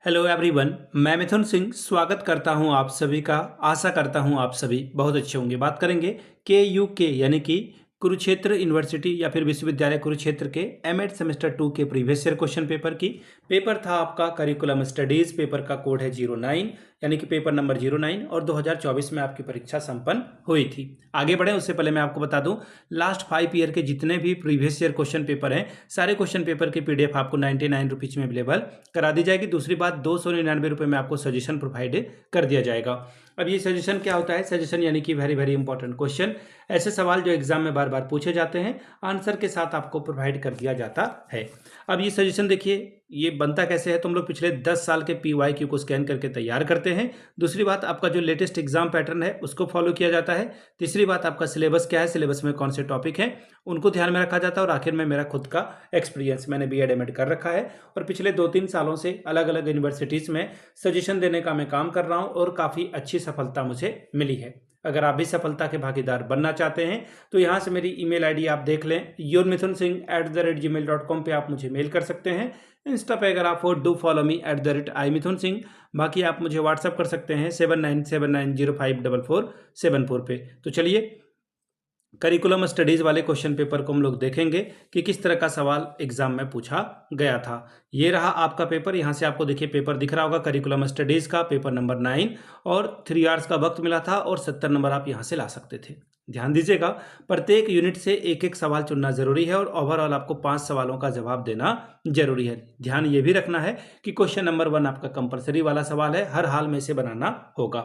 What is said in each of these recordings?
Hello everyone, मैं मिथुन सिंह स्वागत करता हूं आप सभी का। आशा करता हूं आप सभी बहुत अच्छे होंगे। बात करेंगे के यानी कि कुरुक्षेत्र यूनिवर्सिटी या फिर विश्वविद्यालय कुरुक्षेत्र के एमएड सेमेस्टर 2 के प्रीवियस ईयर क्वेश्चन पेपर की। पेपर था आपका करिकुलम स्टडीज, पेपर का कोड है 09 यानी कि पेपर नंबर 09 और 2024 में आपकी परीक्षा संपन्न हुई थी। आगे बढ़े उससे पहले मैं आपको बता दूं, लास्ट 5 ईयर के जितने भी प्रीवियस ईयर क्वेश्चन पेपर हैं, सारे क्वेश्चन पेपर की पीडीएफ आपको 99 रुपीज़ में अवेलेबल करा दी जाएगी। दूसरी बात, 299 रुपये में आपको सजेशन प्रोवाइड कर दिया जाएगा। अब ये सजेशन क्या होता है? सजेशन यानी कि वेरी वेरी इंपॉर्टेंट क्वेश्चन, ऐसे सवाल जो एग्जाम में बार बार पूछे जाते हैं, आंसर के साथ आपको प्रोवाइड कर दिया जाता है। अब ये सजेशन देखिए, ये बनता कैसे है? तुम लोग पिछले 10 साल के PYQ को स्कैन करके तैयार करते हैं। दूसरी बात, आपका जो लेटेस्ट एग्जाम पैटर्न है उसको फॉलो किया जाता है। तीसरी बात, आपका सिलेबस क्या है, सिलेबस में कौन से टॉपिक हैं उनको ध्यान में रखा जाता है। और आखिर में मेरा खुद का एक्सपीरियंस, मैंने BEd MAd कर रखा है और पिछले 2-3 सालों से अलग अलग यूनिवर्सिटीज़ में सजेशन देने का मैं काम कर रहा हूँ और काफ़ी अच्छी सफलता मुझे मिली है। अगर आप भी सफलता के भागीदार बनना चाहते हैं तो यहाँ से मेरी ईमेल आईडी आप देख लें, yourmithunSingh@gmail.com पे आप मुझे मेल कर सकते हैं। इंस्टा पे अगर आप हो, डू फॉलो मी @iMithunSingh। बाकी आप मुझे व्हाट्सअप कर सकते हैं 7979054474 पे। तो चलिए, करिकुलम स्टडीज़ वाले क्वेश्चन पेपर को हम लोग देखेंगे कि किस तरह का सवाल एग्जाम में पूछा गया था। ये रहा आपका पेपर। यहाँ से आपको देखिए पेपर दिख रहा होगा, करिकुलम स्टडीज़ का पेपर नंबर 9 और 3 आवर्स का वक्त मिला था और 70 नंबर आप यहाँ से ला सकते थे। ध्यान दीजिएगा, प्रत्येक यूनिट से एक एक सवाल चुनना जरूरी है और ओवरऑल आपको 5 सवालों का जवाब देना जरूरी है। ध्यान ये भी रखना है कि क्वेश्चन नंबर 1 आपका कंपलसरी वाला सवाल है, हर हाल में इसे बनाना होगा।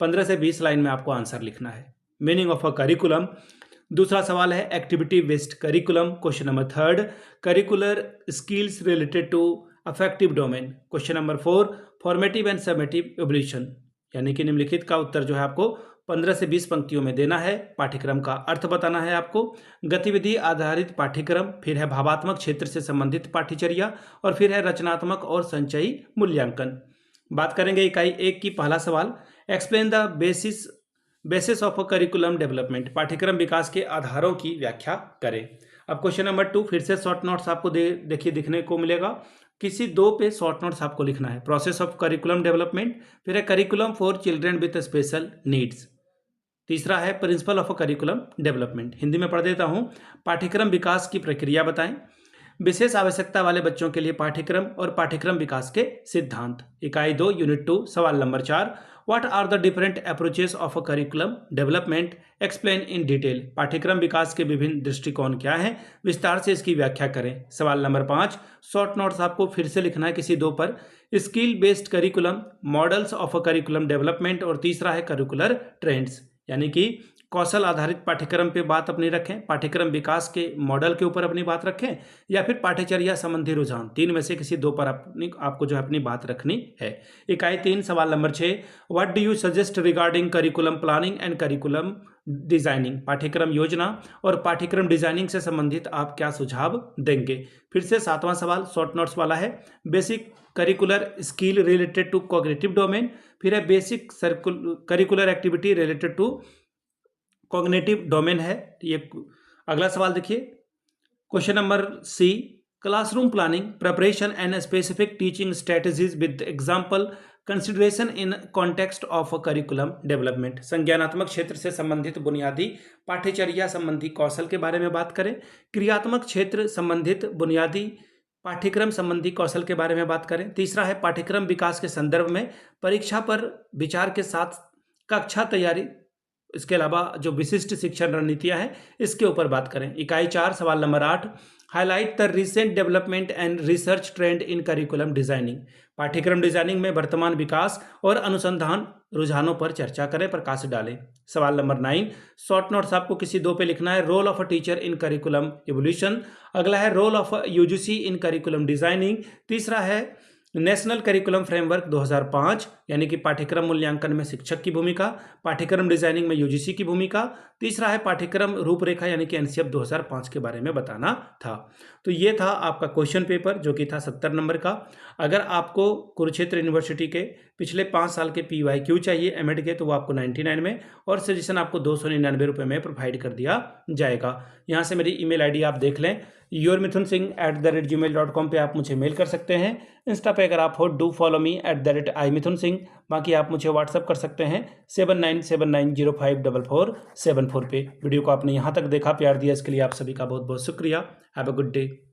15 से 20 लाइन में आपको आंसर लिखना है। Meaning of a curriculum. दूसरा सवाल है activity based curriculum. Question number 3, curricular skills related to affective domain. Question number 4, formative and summative evolution. यानी कि निम्नलिखित का उत्तर जो है आपको 15 से 20 पंक्तियों में देना है। पाठ्यक्रम का अर्थ बताना है आपको। गतिविधि आधारित पाठ्यक्रम, फिर है भावात्मक क्षेत्र से संबंधित पाठ्यचर्या और फिर है रचनात्मक और संचयी मूल्यांकन। बात करेंगे इकाई 1 की। पहला सवाल, explain the basis of a curriculum development. पाठ्यक्रम विकास के आधारों की व्याख्या करें। अब क्वेश्चन नंबर 2, फिर से शॉर्ट नोट्स आपको देखिए दिखने को मिलेगा। किसी 2 पे शॉर्ट नोट्स आपको लिखना है। प्रोसेस ऑफ करिकुलम डेवलपमेंट, फिर है curriculum for children with special needs. तीसरा है principle of a curriculum development. Hindi में पढ़ देता हूं, पाठ्यक्रम विकास की प्रक्रिया बताएं। विशेष आवश्यकता वाले बच्चों के लिए पाठ्यक्रम और पाठ्यक्रम विकास के सिद्धांत। इकाई 2 यूनिट 2 सवाल नंबर 4, what are the different approaches of a curriculum development, explain in detail. पाठ्यक्रम विकास के विभिन्न दृष्टिकोण क्या हैं, विस्तार से इसकी व्याख्या करें। सवाल नंबर 5, शॉर्ट नोट्स आपको फिर से लिखना है किसी 2 पर। Skill based curriculum, models of a curriculum development और तीसरा है करिकुलर ट्रेंड्स। यानी कि कौशल आधारित पाठ्यक्रम पे बात अपनी रखें, पाठ्यक्रम विकास के मॉडल के ऊपर अपनी बात रखें या फिर पाठ्यचर्या संबंधी रुझान। 3 में से किसी 2 पर आपको जो है अपनी बात रखनी है। इकाई 3 सवाल number 6, what do you suggest regarding curriculum planning and curriculum designing. पाठ्यक्रम योजना और पाठ्यक्रम डिजाइनिंग से संबंधित आप क्या सुझाव देंगे। फिर से 7वां सवाल शॉर्ट नोट्स वाला है, basic curricular skill related to cognitive domain, फिर है basic curricular activity related to cognitive domain है। ये अगला सवाल देखिए, question number C, classroom planning preparation and specific teaching strategies with example consideration in context of curriculum development. संज्ञानात्मक क्षेत्र से संबंधित बुनियादी पाठ्यचर्या संबंधी कौशल के बारे में बात करें। क्रियात्मक क्षेत्र संबंधित बुनियादी पाठ्यक्रम संबंधी कौशल के बारे में बात करें। तीसरा है पाठ्यक्रम विकास के संदर्भ में परीक्षा पर विचार के साथ कक्षा तैयारी, इसके अलावा जो विशिष्ट शिक्षण रणनीतियां हैं इसके ऊपर बात करें। इकाई 4 सवाल number 8, highlight the recent development and research trend in curriculum designing. पाठ्यक्रम डिजाइनिंग में वर्तमान विकास और अनुसंधान रुझानों पर चर्चा करें, प्रकाश डालें। सवाल नंबर 9, शॉर्ट नोट्स आपको किसी 2 पे लिखना है। Role of a teacher in curriculum evolution. अगला है role of UGC in curriculum designing. तीसरा है नेशनल करिकुलम फ्रेमवर्क 2005 यानी कि पाठ्यक्रम मूल्यांकन में शिक्षक की भूमिका, पाठ्यक्रम डिजाइनिंग में UGC की भूमिका। तीसरा है पाठ्यक्रम रूपरेखा यानी कि NCF 2005 के बारे में बताना था। तो ये था आपका क्वेश्चन पेपर जो कि था 70 नंबर का। अगर आपको कुरुक्षेत्र यूनिवर्सिटी के पिछले 5 साल के PYQ चाहिए MAd के, तो वो आपको 99 में और सजेशन आपको 299 रुपये में प्रोवाइड कर दिया जाएगा। यहाँ से मेरी ईमेल आईडी आप देख लें, yourmithunsingh@gmail.com पे आप मुझे मेल कर सकते हैं। इंस्टा पे अगर आप हो डू फॉलो मी @imithunsingh। बाकी आप मुझे व्हाट्सअप कर सकते हैं 7979054474 पे। वीडियो को आपने यहाँ तक देखा, प्यार दिया, इसके लिए आप सभी का बहुत बहुत शुक्रिया। Have a good day.